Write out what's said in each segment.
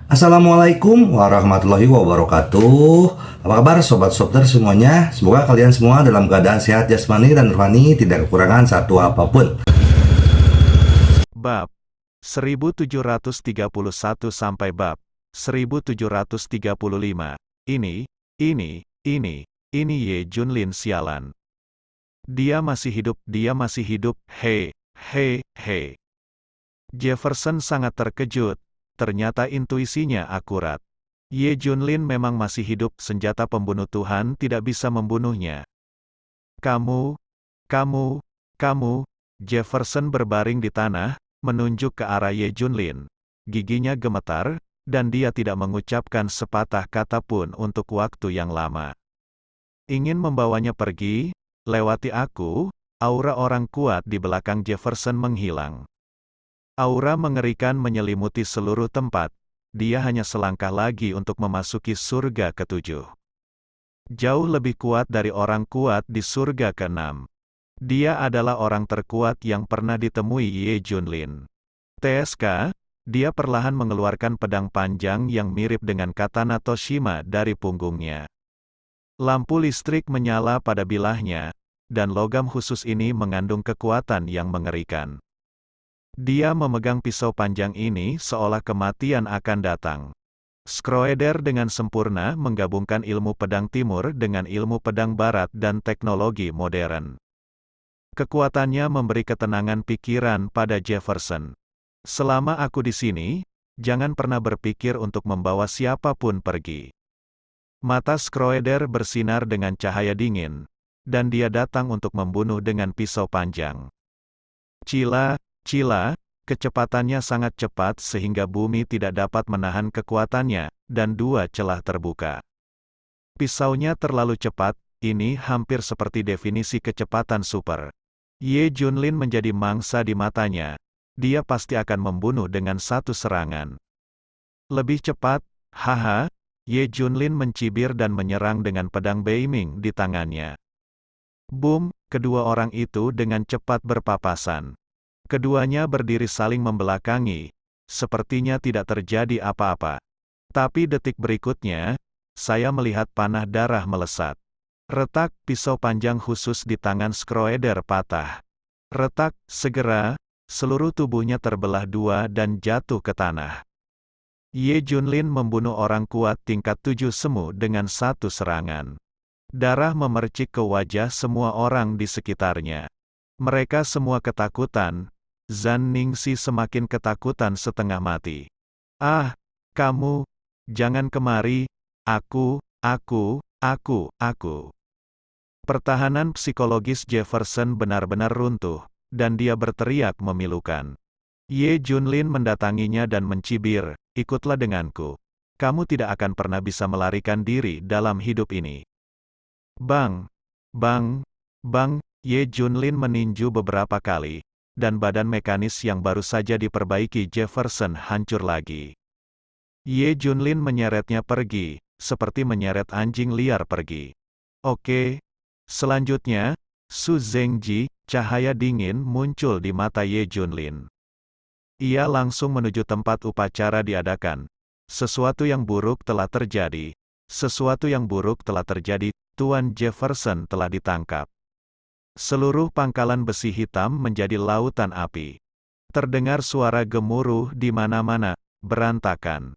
Assalamualaikum warahmatullahi wabarakatuh. Apa kabar sobat Softer semuanya? Semoga kalian semua dalam keadaan sehat jasmani dan rohani, tidak kekurangan satu apapun. Bab 1731 sampai bab 1735. Ini Ye Junlin sialan. Dia masih hidup, hei, hei, hei. Jefferson sangat terkejut, ternyata intuisinya akurat. Ye Junlin memang masih hidup, senjata pembunuh Tuhan tidak bisa membunuhnya. Kamu, kamu, kamu, Jefferson berbaring di tanah, menunjuk ke arah Ye Junlin. Giginya gemetar, dan dia tidak mengucapkan sepatah kata pun untuk waktu yang lama. Ingin membawanya pergi, lewati aku, aura orang kuat di belakang Jefferson menghilang. Aura mengerikan menyelimuti seluruh tempat, dia hanya selangkah lagi untuk memasuki surga ketujuh. Jauh lebih kuat dari orang kuat di surga keenam. Dia adalah orang terkuat yang pernah ditemui Ye Junlin. TSK, dia perlahan mengeluarkan pedang panjang yang mirip dengan katana Toshima dari punggungnya. Lampu listrik menyala pada bilahnya, dan logam khusus ini mengandung kekuatan yang mengerikan. Dia memegang pisau panjang ini seolah kematian akan datang. Schroeder dengan sempurna menggabungkan ilmu pedang timur dengan ilmu pedang barat dan teknologi modern. Kekuatannya memberi ketenangan pikiran pada Jefferson. Selama aku di sini, jangan pernah berpikir untuk membawa siapapun pergi. Mata Schroeder bersinar dengan cahaya dingin, dan dia datang untuk membunuh dengan pisau panjang. Cila, kecepatannya sangat cepat sehingga bumi tidak dapat menahan kekuatannya, dan dua celah terbuka. Pisaunya terlalu cepat, ini hampir seperti definisi kecepatan super. Ye Junlin menjadi mangsa di matanya. Dia pasti akan membunuh dengan satu serangan. Lebih cepat, haha, Ye Junlin mencibir dan menyerang dengan pedang Beiming di tangannya. Boom, kedua orang itu dengan cepat berpapasan. Keduanya berdiri saling membelakangi, sepertinya tidak terjadi apa-apa. Tapi detik berikutnya, saya melihat panah darah melesat. Retak, pisau panjang khusus di tangan Schroeder patah. Retak, segera, seluruh tubuhnya terbelah dua dan jatuh ke tanah. Ye Junlin membunuh orang kuat tingkat 7 semu dengan satu serangan. Darah memercik ke wajah semua orang di sekitarnya. Mereka semua ketakutan. Zhan Ningxi semakin ketakutan setengah mati. Ah, kamu, jangan kemari, aku. Pertahanan psikologis Jefferson benar-benar runtuh, dan dia berteriak memilukan. Ye Junlin mendatanginya dan mencibir, ikutlah denganku. Kamu tidak akan pernah bisa melarikan diri dalam hidup ini. Bang, bang, bang, Ye Junlin meninju beberapa kali, dan badan mekanis yang baru saja diperbaiki Jefferson hancur lagi. Ye Junlin menyeretnya pergi, seperti menyeret anjing liar pergi. Oke. Selanjutnya, Su Zhengji, cahaya dingin muncul di mata Ye Junlin. Ia langsung menuju tempat upacara diadakan. Sesuatu yang buruk telah terjadi. Tuan Jefferson telah ditangkap. Seluruh pangkalan besi hitam menjadi lautan api. Terdengar suara gemuruh di mana-mana, berantakan.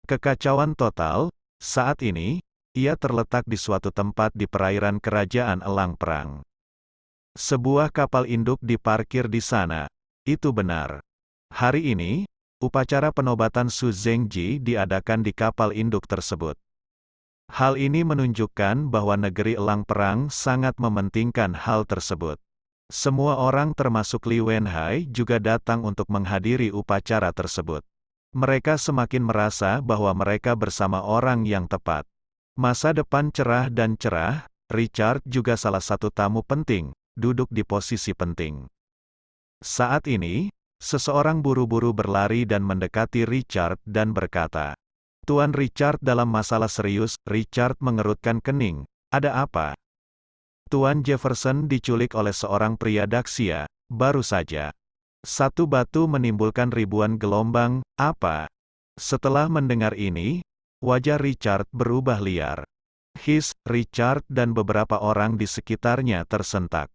Kekacauan total, saat ini, ia terletak di suatu tempat di perairan kerajaan elang perang. Sebuah kapal induk diparkir di sana. Itu benar. Hari ini, upacara penobatan Su Zhengji diadakan di kapal induk tersebut. Hal ini menunjukkan bahwa negeri elang perang sangat mementingkan hal tersebut. Semua orang termasuk Li Wenhai juga datang untuk menghadiri upacara tersebut. Mereka semakin merasa bahwa mereka bersama orang yang tepat. Masa depan cerah dan cerah, Richard juga salah satu tamu penting, duduk di posisi penting. Saat ini, seseorang buru-buru berlari dan mendekati Richard dan berkata, "Tuan Richard dalam masalah serius." Richard mengerutkan kening, "Ada apa?" Tuan Jefferson diculik oleh seorang pria Daxia, baru saja. Satu batu menimbulkan ribuan gelombang, apa? Setelah mendengar ini, wajah Richard berubah liar. Richard dan beberapa orang di sekitarnya tersentak.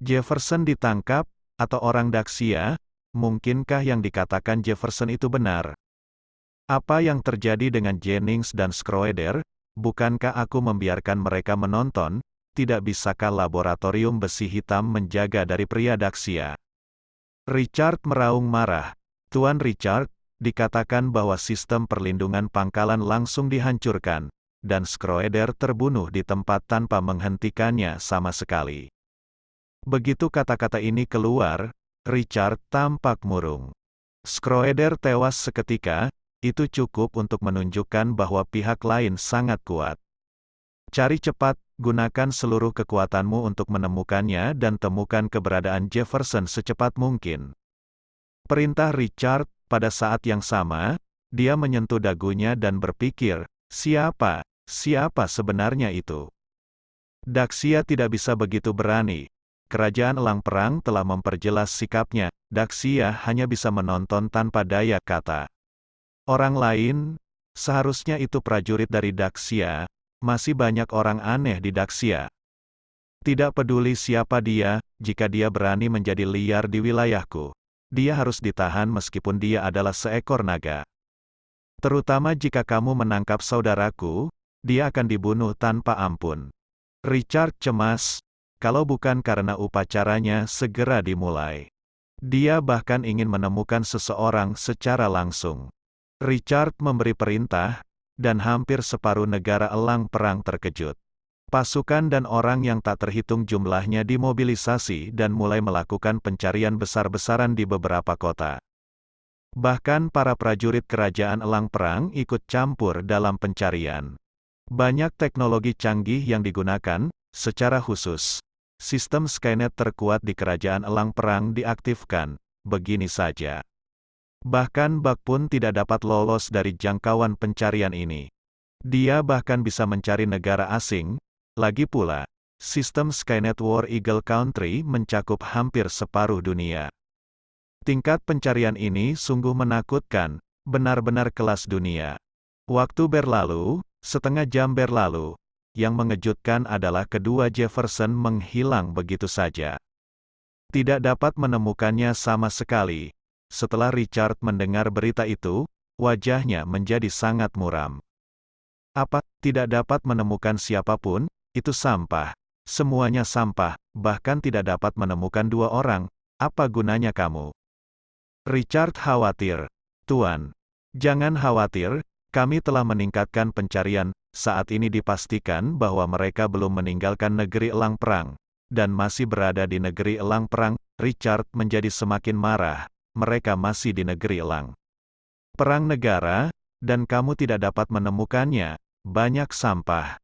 Jefferson ditangkap, atau orang Daxia? Mungkinkah yang dikatakan Jefferson itu benar? Apa yang terjadi dengan Jennings dan Schroeder? Bukankah aku membiarkan mereka menonton? Tidak bisakah laboratorium besi hitam menjaga dari pria Daxia? Richard meraung marah. Tuan Richard, dikatakan bahwa sistem perlindungan pangkalan langsung dihancurkan, dan Schroeder terbunuh di tempat tanpa menghentikannya sama sekali. Begitu kata-kata ini keluar, Richard tampak murung. Schroeder tewas seketika, itu cukup untuk menunjukkan bahwa pihak lain sangat kuat. Cari cepat, gunakan seluruh kekuatanmu untuk menemukannya dan temukan keberadaan Jefferson secepat mungkin. Perintah Richard, pada saat yang sama, dia menyentuh dagunya dan berpikir, siapa sebenarnya itu? Daxia tidak bisa begitu berani. Kerajaan Elang Perang telah memperjelas sikapnya, Daxia hanya bisa menonton tanpa daya kata. Orang lain, seharusnya itu prajurit dari Daxia, masih banyak orang aneh di Daxia. Tidak peduli siapa dia, jika dia berani menjadi liar di wilayahku, dia harus ditahan meskipun dia adalah seekor naga. Terutama jika kamu menangkap saudaraku, dia akan dibunuh tanpa ampun. Richard cemas, kalau bukan karena upacaranya segera dimulai. Dia bahkan ingin menemukan seseorang secara langsung. Richard memberi perintah, dan hampir separuh negara Elang Perang terkejut. Pasukan dan orang yang tak terhitung jumlahnya dimobilisasi dan mulai melakukan pencarian besar-besaran di beberapa kota. Bahkan para prajurit kerajaan Elang Perang ikut campur dalam pencarian. Banyak teknologi canggih yang digunakan, secara khusus. Sistem Skynet terkuat di kerajaan Elang Perang diaktifkan, begini saja. Bahkan Buck pun tidak dapat lolos dari jangkauan pencarian ini. Dia bahkan bisa mencari negara asing, lagi pula, sistem Skynet War Eagle Country mencakup hampir separuh dunia. Tingkat pencarian ini sungguh menakutkan, benar-benar kelas dunia. Waktu berlalu, setengah jam berlalu. Yang mengejutkan adalah kedua Jefferson menghilang begitu saja. Tidak dapat menemukannya sama sekali. Setelah Richard mendengar berita itu, wajahnya menjadi sangat muram. Apa, tidak dapat menemukan siapapun? Itu sampah. Semuanya sampah, bahkan tidak dapat menemukan dua orang. Apa gunanya kamu? Richard khawatir. Tuan, jangan khawatir, kami telah meningkatkan pencarian. Saat ini dipastikan bahwa mereka belum meninggalkan negeri Elang Perang, dan masih berada di negeri Elang Perang. Richard menjadi semakin marah, mereka masih di negeri Elang Perang negara, dan kamu tidak dapat menemukannya, banyak sampah.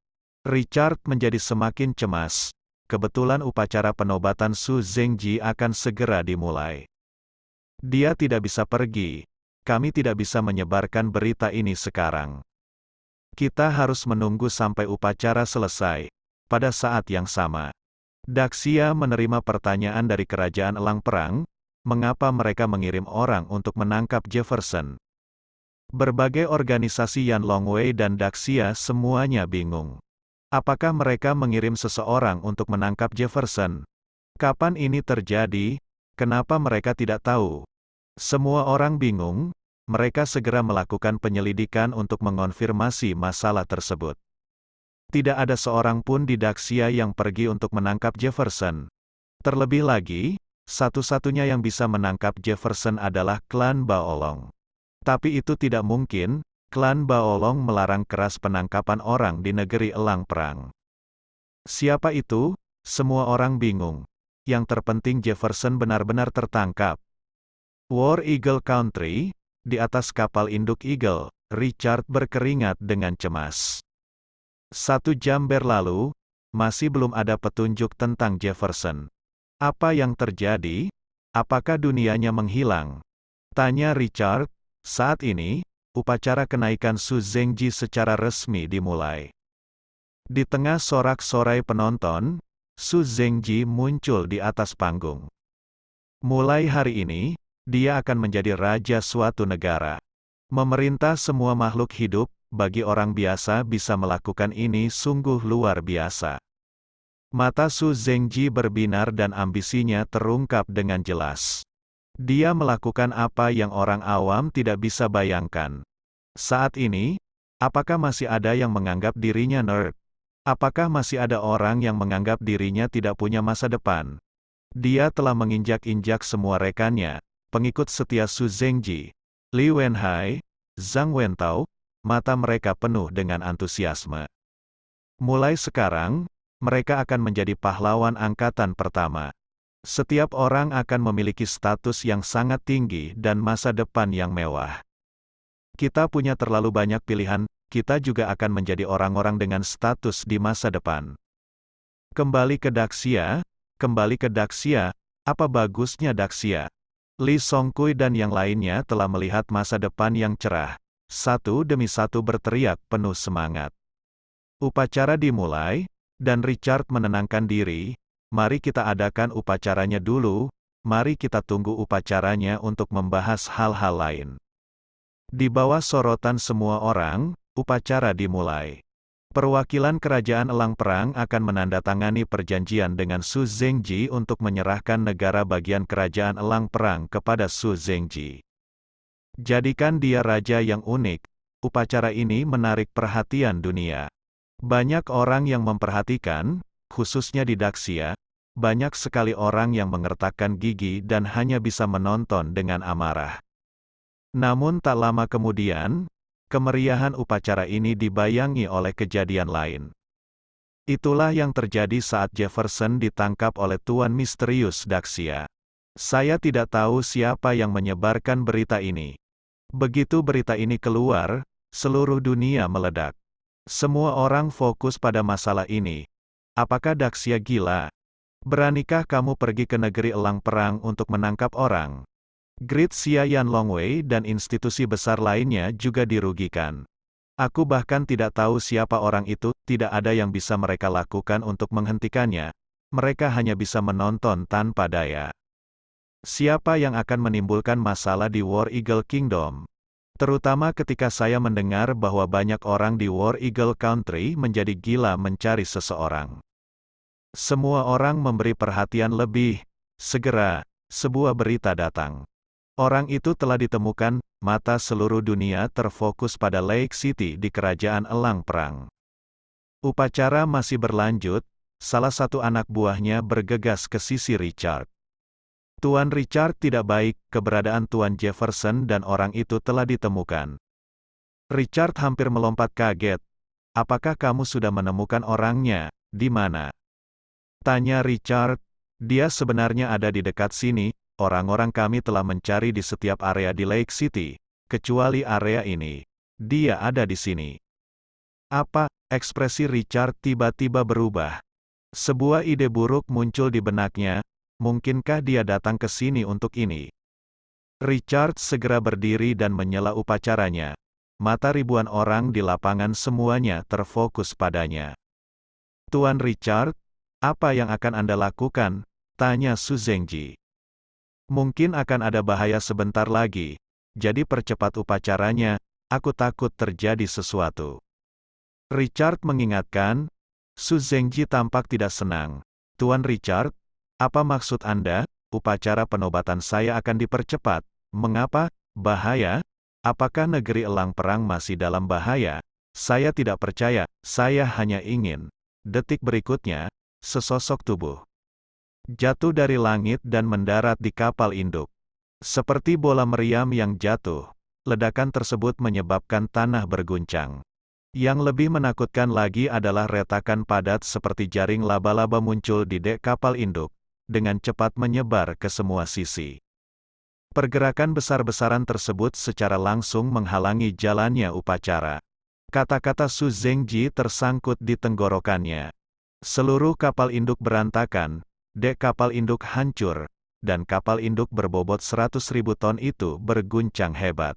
Richard menjadi semakin cemas, kebetulan upacara penobatan Su Zengji akan segera dimulai. Dia tidak bisa pergi, kami tidak bisa menyebarkan berita ini sekarang. Kita harus menunggu sampai upacara selesai. Pada saat yang sama, Daxia menerima pertanyaan dari kerajaan Elang Perang, mengapa mereka mengirim orang untuk menangkap Jefferson. Berbagai organisasi Yan Longwei dan Daxia semuanya bingung. Apakah mereka mengirim seseorang untuk menangkap Jefferson? Kapan ini terjadi? Kenapa mereka tidak tahu? Semua orang bingung. Mereka segera melakukan penyelidikan untuk mengonfirmasi masalah tersebut. Tidak ada seorang pun di Daxia yang pergi untuk menangkap Jefferson. Terlebih lagi, satu-satunya yang bisa menangkap Jefferson adalah klan Baolong. Tapi itu tidak mungkin, klan Baolong melarang keras penangkapan orang di negeri Elang Perang. Siapa itu? Semua orang bingung. Yang terpenting Jefferson benar-benar tertangkap. War Eagle Country. Di atas kapal induk Eagle, Richard berkeringat dengan cemas. 1 jam berlalu, masih belum ada petunjuk tentang Jefferson. Apa yang terjadi? Apakah dunianya menghilang? Tanya Richard. Saat ini, upacara kenaikan Su Zengji secara resmi dimulai. Di tengah sorak-sorai penonton, Su Zengji muncul di atas panggung. Mulai hari ini, dia akan menjadi raja suatu negara. Memerintah semua makhluk hidup, bagi orang biasa bisa melakukan ini sungguh luar biasa. Mata Su Zhengji berbinar dan ambisinya terungkap dengan jelas. Dia melakukan apa yang orang awam tidak bisa bayangkan. Saat ini, apakah masih ada yang menganggap dirinya nerd? Apakah masih ada orang yang menganggap dirinya tidak punya masa depan? Dia telah menginjak-injak semua rekannya, pengikut setia Su Zhengji, Li Wenhai, Zhang Wentao, mata mereka penuh dengan antusiasme. Mulai sekarang, mereka akan menjadi pahlawan angkatan pertama. Setiap orang akan memiliki status yang sangat tinggi dan masa depan yang mewah. Kita punya terlalu banyak pilihan, kita juga akan menjadi orang-orang dengan status di masa depan. Kembali ke Daxia, apa bagusnya Daxia? Li Songkui dan yang lainnya telah melihat masa depan yang cerah. Satu demi satu berteriak penuh semangat. Upacara dimulai, dan Richard menenangkan diri. Mari kita adakan upacaranya dulu, mari kita tunggu upacaranya untuk membahas hal-hal lain. Di bawah sorotan semua orang, upacara dimulai. Perwakilan Kerajaan Elang Perang akan menandatangani perjanjian dengan Su Zhengji untuk menyerahkan negara bagian Kerajaan Elang Perang kepada Su Zhengji. Jadikan dia raja yang unik. Upacara ini menarik perhatian dunia. Banyak orang yang memperhatikan, khususnya di Daxia, banyak sekali orang yang mengertakkan gigi dan hanya bisa menonton dengan amarah. Namun tak lama kemudian, kemeriahan upacara ini dibayangi oleh kejadian lain. Itulah yang terjadi saat Jefferson ditangkap oleh Tuan Misterius Daxia. Saya tidak tahu siapa yang menyebarkan berita ini. Begitu berita ini keluar, seluruh dunia meledak. Semua orang fokus pada masalah ini. Apakah Daxia gila? Beranikah kamu pergi ke negeri Elang Perang untuk menangkap orang? Grid Xia Yan Longwei dan institusi besar lainnya juga dirugikan. Aku bahkan tidak tahu siapa orang itu, tidak ada yang bisa mereka lakukan untuk menghentikannya. Mereka hanya bisa menonton tanpa daya. Siapa yang akan menimbulkan masalah di War Eagle Kingdom? Terutama ketika saya mendengar bahwa banyak orang di War Eagle Country menjadi gila mencari seseorang. Semua orang memberi perhatian lebih. Segera, sebuah berita datang. Orang itu telah ditemukan, mata seluruh dunia terfokus pada Lake City di Kerajaan Elang Perang. Upacara masih berlanjut, salah satu anak buahnya bergegas ke sisi Richard. Tuan Richard tidak baik, keberadaan Tuan Jefferson dan orang itu telah ditemukan. Richard hampir melompat kaget. Apakah kamu sudah menemukan orangnya? Di mana? Tanya Richard. Dia sebenarnya ada di dekat sini. Orang-orang kami telah mencari di setiap area di Lake City, kecuali area ini. Dia ada di sini. Apa? Ekspresi Richard tiba-tiba berubah. Sebuah ide buruk muncul di benaknya. Mungkinkah dia datang ke sini untuk ini? Richard segera berdiri dan menyela upacaranya. Mata ribuan orang di lapangan semuanya terfokus padanya. Tuan Richard, apa yang akan Anda lakukan? Tanya Su Zhengji. Mungkin akan ada bahaya sebentar lagi, jadi percepat upacaranya, aku takut terjadi sesuatu. Richard mengingatkan, Su Zhengji tampak tidak senang. Tuan Richard, apa maksud Anda? Upacara penobatan saya akan dipercepat. Mengapa? Bahaya? Apakah negeri Elang Perang masih dalam bahaya? Saya tidak percaya, saya hanya ingin. Detik berikutnya, sesosok tubuh jatuh dari langit dan mendarat di kapal induk. Seperti bola meriam yang jatuh, ledakan tersebut menyebabkan tanah berguncang. Yang lebih menakutkan lagi adalah retakan padat seperti jaring laba-laba muncul di dek kapal induk, dengan cepat menyebar ke semua sisi. Pergerakan besar-besaran tersebut secara langsung menghalangi jalannya upacara. Kata-kata Su Zhengji tersangkut di tenggorokannya. Seluruh kapal induk berantakan, dek kapal induk hancur, dan kapal induk berbobot 100.000 ton itu berguncang hebat.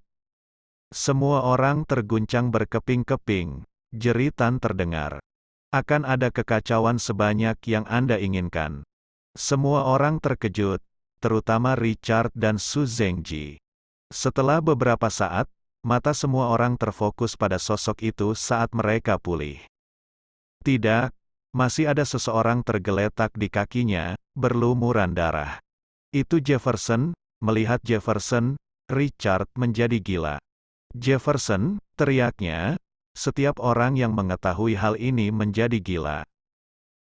Semua orang terguncang berkeping-keping, jeritan terdengar. Akan ada kekacauan sebanyak yang Anda inginkan. Semua orang terkejut, terutama Richard dan Su Zhengji. Setelah beberapa saat, mata semua orang terfokus pada sosok itu saat mereka pulih. Tidak, masih ada seseorang tergeletak di kakinya, berlumuran darah. Itu Jefferson. Melihat Jefferson, Richard menjadi gila. Jefferson, teriaknya, setiap orang yang mengetahui hal ini menjadi gila.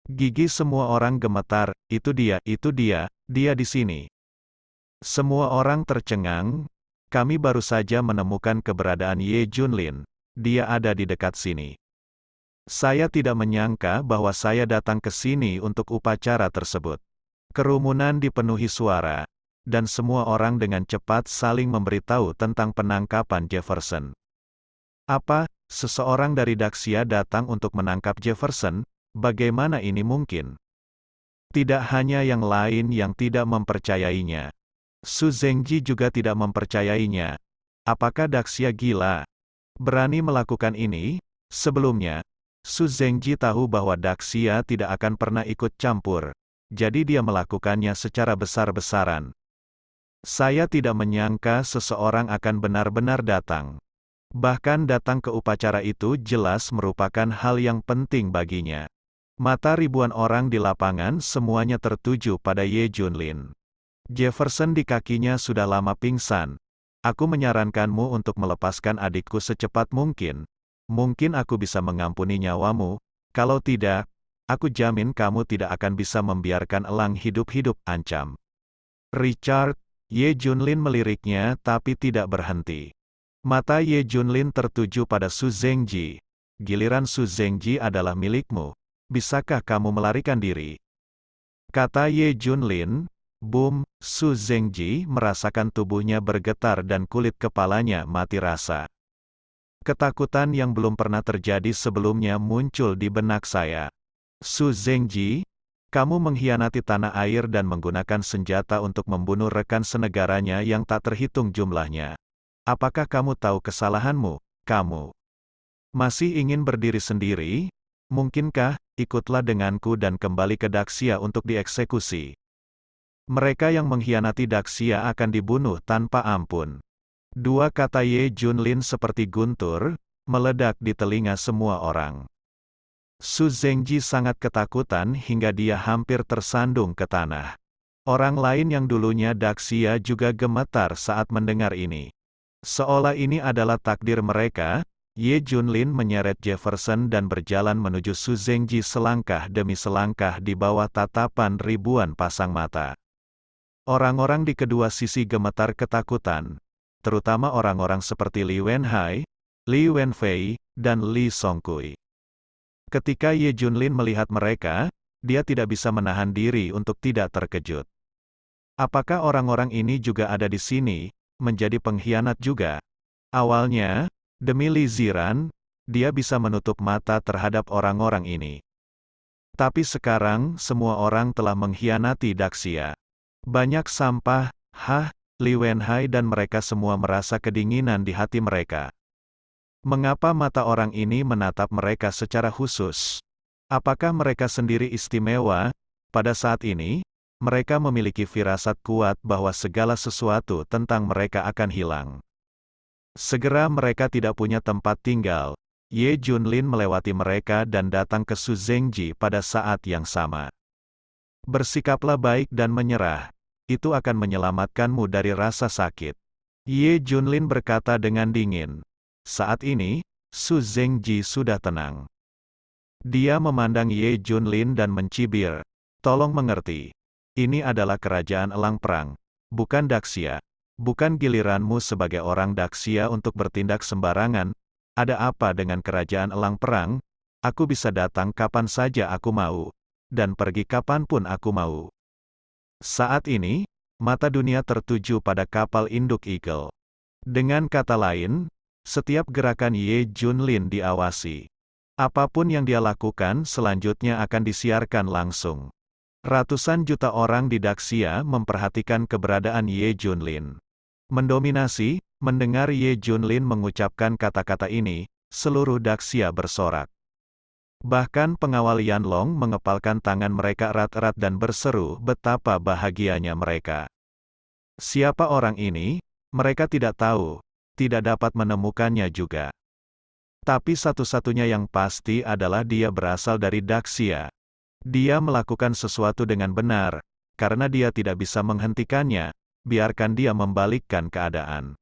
Gigi semua orang gemetar, itu dia di sini. Semua orang tercengang, kami baru saja menemukan keberadaan Ye Junlin, dia ada di dekat sini. Saya tidak menyangka bahwa saya datang ke sini untuk upacara tersebut. Kerumunan dipenuhi suara, dan semua orang dengan cepat saling memberitahu tentang penangkapan Jefferson. Apa, seseorang dari Daxia datang untuk menangkap Jefferson? Bagaimana ini mungkin? Tidak hanya yang lain yang tidak mempercayainya. Su Zengji juga tidak mempercayainya. Apakah Daxia gila? Berani melakukan ini? Sebelumnya, Su Zengji tahu bahwa Daxia tidak akan pernah ikut campur, jadi dia melakukannya secara besar-besaran. Saya tidak menyangka seseorang akan benar-benar datang. Bahkan datang ke upacara itu jelas merupakan hal yang penting baginya. Mata ribuan orang di lapangan semuanya tertuju pada Ye Junlin. Jefferson di kakinya sudah lama pingsan. Aku menyarankanmu untuk melepaskan adikku secepat mungkin. Mungkin aku bisa mengampuni nyawamu, kalau tidak, aku jamin kamu tidak akan bisa membiarkan elang hidup-hidup ancam. Richard, Ye Junlin meliriknya tapi tidak berhenti. Mata Ye Junlin tertuju pada Su Zengji. Giliran Su Zengji adalah milikmu. Bisakah kamu melarikan diri? Kata Ye Junlin. Boom, Su Zengji merasakan tubuhnya bergetar dan kulit kepalanya mati rasa. Ketakutan yang belum pernah terjadi sebelumnya muncul di benak saya. Su Zengji, kamu mengkhianati tanah air dan menggunakan senjata untuk membunuh rekan senegaranya yang tak terhitung jumlahnya. Apakah kamu tahu kesalahanmu? Kamu masih ingin berdiri sendiri? Mungkinkah, ikutlah denganku dan kembali ke Daxia untuk dieksekusi. Mereka yang mengkhianati Daxia akan dibunuh tanpa ampun. Dua kata Ye Junlin seperti guntur, meledak di telinga semua orang. Su Zengji sangat ketakutan hingga dia hampir tersandung ke tanah. Orang lain yang dulunya Daxia juga gemetar saat mendengar ini. Seolah ini adalah takdir mereka, Ye Junlin menyeret Jefferson dan berjalan menuju Su Zengji selangkah demi selangkah di bawah tatapan ribuan pasang mata. Orang-orang di kedua sisi gemetar ketakutan. Terutama orang-orang seperti Li Wenhai, Li Wenfei, dan Li Songkui. Ketika Ye Junlin melihat mereka, dia tidak bisa menahan diri untuk tidak terkejut. Apakah orang-orang ini juga ada di sini, menjadi pengkhianat juga? Awalnya, demi Li Ziran, dia bisa menutup mata terhadap orang-orang ini. Tapi sekarang, semua orang telah mengkhianati Daxia. Banyak sampah, Li Wenhai dan mereka semua merasa kedinginan di hati mereka. Mengapa mata orang ini menatap mereka secara khusus? Apakah mereka sendiri istimewa? Pada saat ini, mereka memiliki firasat kuat bahwa segala sesuatu tentang mereka akan hilang. Segera mereka tidak punya tempat tinggal. Ye Junlin melewati mereka dan datang ke Su Zengji pada saat yang sama. Bersikaplah baik dan menyerah. Itu akan menyelamatkanmu dari rasa sakit. Ye Junlin berkata dengan dingin. Saat ini, Su Zengji sudah tenang. Dia memandang Ye Junlin dan mencibir. Tolong mengerti. Ini adalah kerajaan elang perang, bukan Daxia. Bukan giliranmu sebagai orang Daxia untuk bertindak sembarangan. Ada apa dengan kerajaan elang perang? Aku bisa datang kapan saja aku mau. Dan pergi kapanpun aku mau. Saat ini, mata dunia tertuju pada kapal induk Eagle. Dengan kata lain, setiap gerakan Ye Junlin diawasi. Apapun yang dia lakukan selanjutnya akan disiarkan langsung. Ratusan juta orang di Daxia memperhatikan keberadaan Ye Junlin. Mendominasi, mendengar Ye Junlin mengucapkan kata-kata ini, seluruh Daxia bersorak. Bahkan pengawal Yanlong mengepalkan tangan mereka erat-erat dan berseru betapa bahagianya mereka. Siapa orang ini? Mereka tidak tahu. tidak dapat menemukannya juga. Tapi satu-satunya yang pasti adalah dia berasal dari Daxia. Dia melakukan sesuatu dengan benar, karena dia tidak bisa menghentikannya, biarkan dia membalikkan keadaan.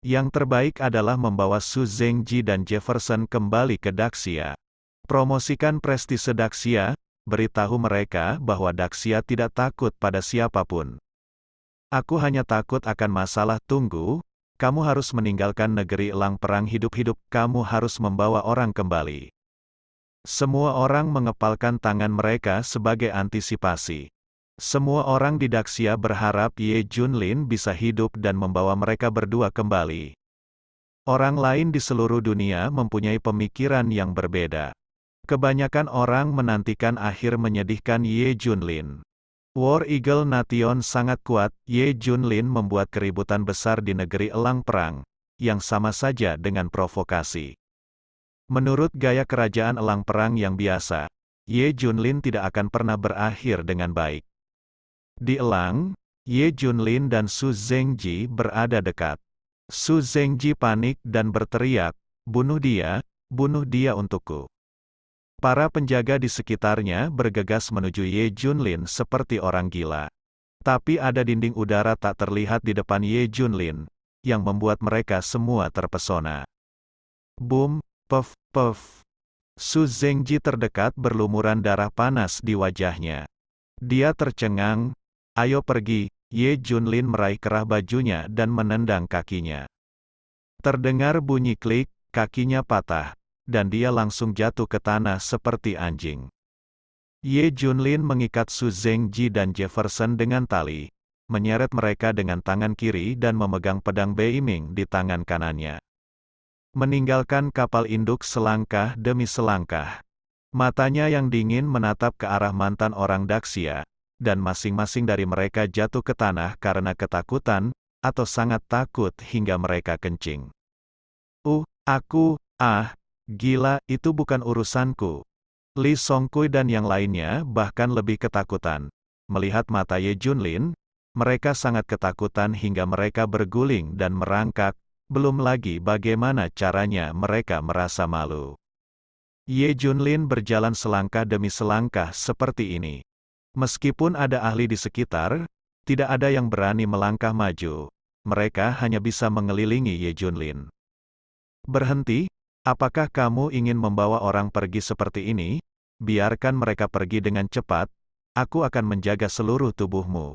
Yang terbaik adalah membawa Su Zengji dan Jefferson kembali ke Daxia. Promosikan prestise Daxia, beritahu mereka bahwa Daxia tidak takut pada siapapun. Aku hanya takut akan masalah. Tunggu, kamu harus meninggalkan negeri elang perang hidup-hidup, kamu harus membawa orang kembali. Semua orang mengepalkan tangan mereka sebagai antisipasi. Semua orang di Daxia berharap Ye Junlin bisa hidup dan membawa mereka berdua kembali. Orang lain di seluruh dunia mempunyai pemikiran yang berbeda. Kebanyakan orang menantikan akhir menyedihkan Ye Junlin. War Eagle Nation sangat kuat. Ye Junlin membuat keributan besar di negeri elang perang, yang sama saja dengan provokasi. Menurut gaya kerajaan elang perang yang biasa, Ye Junlin tidak akan pernah berakhir dengan baik. Di elang, Ye Junlin dan Su Zengji berada dekat. Su Zengji panik dan berteriak, bunuh dia untukku. Para penjaga di sekitarnya bergegas menuju Ye Junlin seperti orang gila. Tapi ada dinding udara tak terlihat di depan Ye Junlin, yang membuat mereka semua terpesona. Boom, puff, puff. Su Zengji terdekat berlumuran darah panas di wajahnya. Dia tercengang. Ayo pergi, Ye Junlin meraih kerah bajunya dan menendang kakinya. Terdengar bunyi klik, kakinya patah, dan dia langsung jatuh ke tanah seperti anjing. Ye Junlin mengikat Su Zengji dan Jefferson dengan tali, menyeret mereka dengan tangan kiri dan memegang pedang Beiming di tangan kanannya. Meninggalkan kapal induk selangkah demi selangkah. Matanya yang dingin menatap ke arah mantan orang Daxia, dan masing-masing dari mereka jatuh ke tanah karena ketakutan, atau sangat takut hingga mereka kencing. Gila, itu bukan urusanku. Li Songkui dan yang lainnya bahkan lebih ketakutan. Melihat mata Ye Junlin, mereka sangat ketakutan hingga mereka berguling dan merangkak, belum lagi bagaimana caranya mereka merasa malu. Ye Junlin berjalan selangkah demi selangkah seperti ini. Meskipun ada ahli di sekitar, tidak ada yang berani melangkah maju. Mereka hanya bisa mengelilingi Ye Junlin. Berhenti, apakah kamu ingin membawa orang pergi seperti ini? Biarkan mereka pergi dengan cepat, aku akan menjaga seluruh tubuhmu.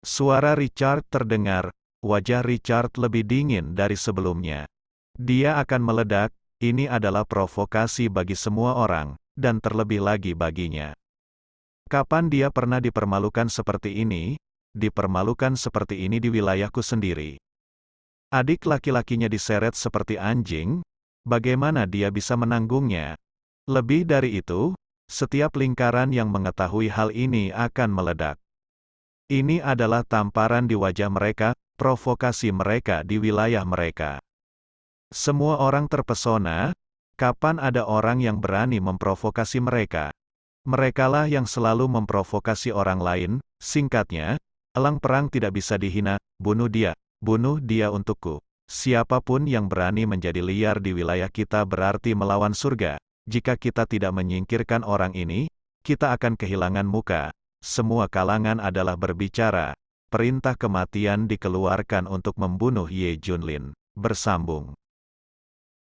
Suara Richard terdengar, wajah Richard lebih dingin dari sebelumnya. Dia akan meledak, ini adalah provokasi bagi semua orang, dan terlebih lagi baginya. Kapan dia pernah dipermalukan seperti ini? Dipermalukan seperti ini di wilayahku sendiri. Adik laki-lakinya diseret seperti anjing, bagaimana dia bisa menanggungnya? Lebih dari itu, setiap lingkaran yang mengetahui hal ini akan meledak. Ini adalah tamparan di wajah mereka, provokasi mereka di wilayah mereka. Semua orang terpesona, kapan ada orang yang berani memprovokasi mereka? Merekalah yang selalu memprovokasi orang lain. Singkatnya, elang perang tidak bisa dihina. Bunuh dia untukku. Siapapun yang berani menjadi liar di wilayah kita berarti melawan surga. Jika kita tidak menyingkirkan orang ini, kita akan kehilangan muka. Semua kalangan adalah berbicara. Perintah kematian dikeluarkan untuk membunuh Ye Junlin. Bersambung.